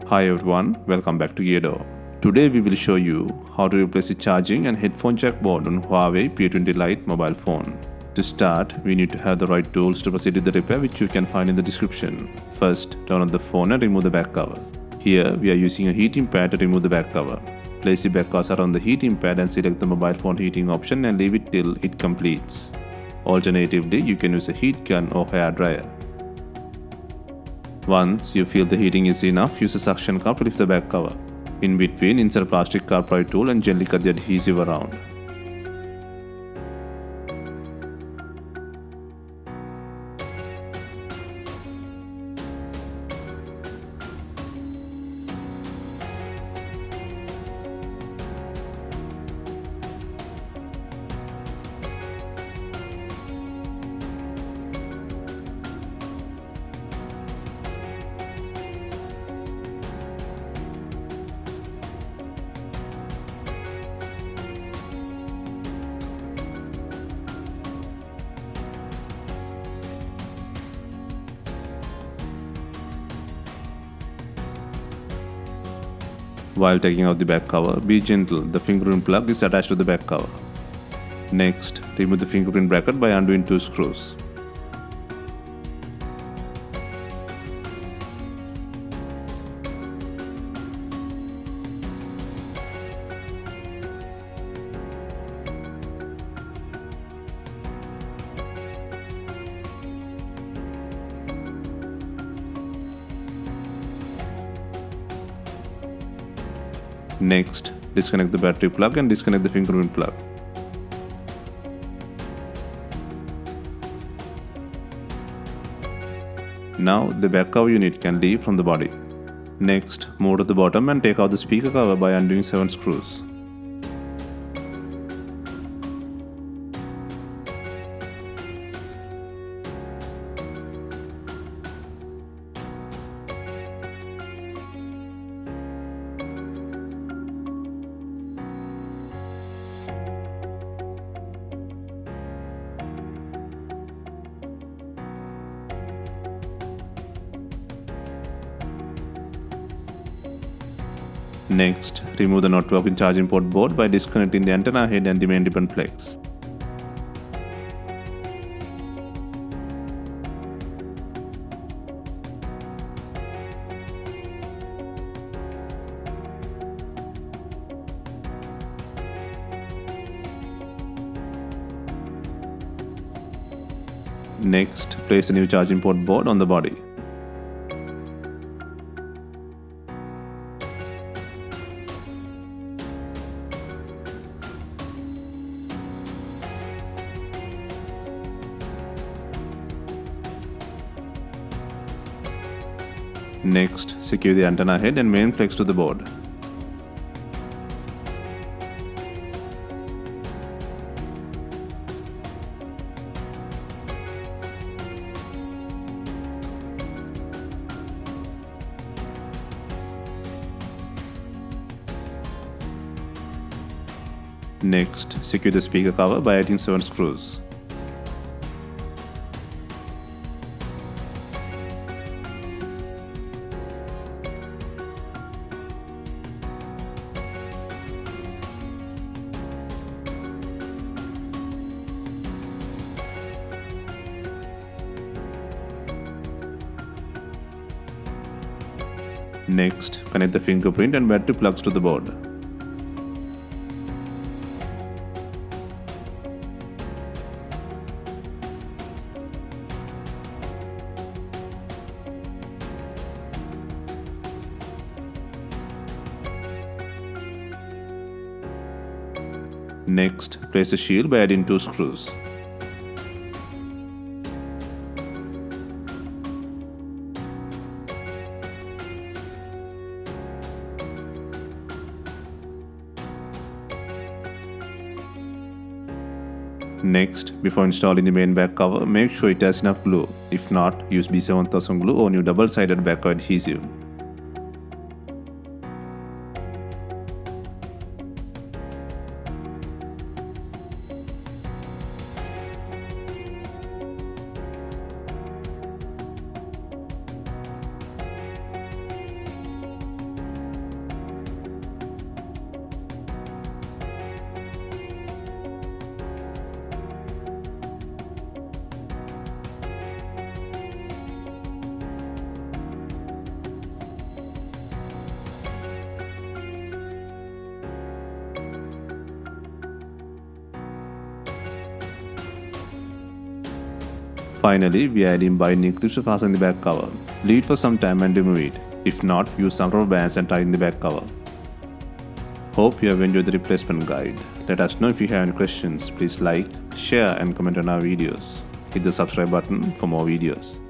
Hi everyone, welcome back to Geardo. Today we will show you how to replace the charging and headphone jack board on Huawei P20 Lite mobile phone. To start, we need to have the right tools to proceed with the repair, which you can find in the description. First, turn on the phone and remove the back cover. Here, we are using a heating pad to remove the back cover. Place the back cover around the heating pad and select the mobile phone heating option and leave it till it completes. Alternatively, you can use a heat gun or hair dryer. Once you feel the heating is enough, use a suction cup to lift the back cover. In between, insert a plastic carpet tool and gently cut the adhesive around. While taking out the back cover, be gentle, the fingerprint plug is attached to the back cover. Next, remove the fingerprint bracket by undoing 2 screws. Next, disconnect the battery plug and disconnect the fingerprint plug. Now, the back cover unit can leave from the body. Next, move to the bottom and take out the speaker cover by undoing 7 screws. Next, remove the not working charging port board by disconnecting the antenna head and the main depend flex. Next, place the new charging port board on the body. Next, secure the antenna head and main flex to the board. Next, secure the speaker cover by adding 7 screws. Next, connect the fingerprint and battery plugs to the board. Next, place a shield by adding 2 screws. Next, before installing the main back cover, make sure it has enough glue. If not, use B7000 glue or new double-sided back cover adhesive. Finally, we add in binding clips to fasten the back cover. Leave it for some time and remove it. If not, use some rubber bands and tighten the back cover. Hope you have enjoyed the replacement guide. Let us know if you have any questions. Please like, share and comment on our videos. Hit the subscribe button for more videos.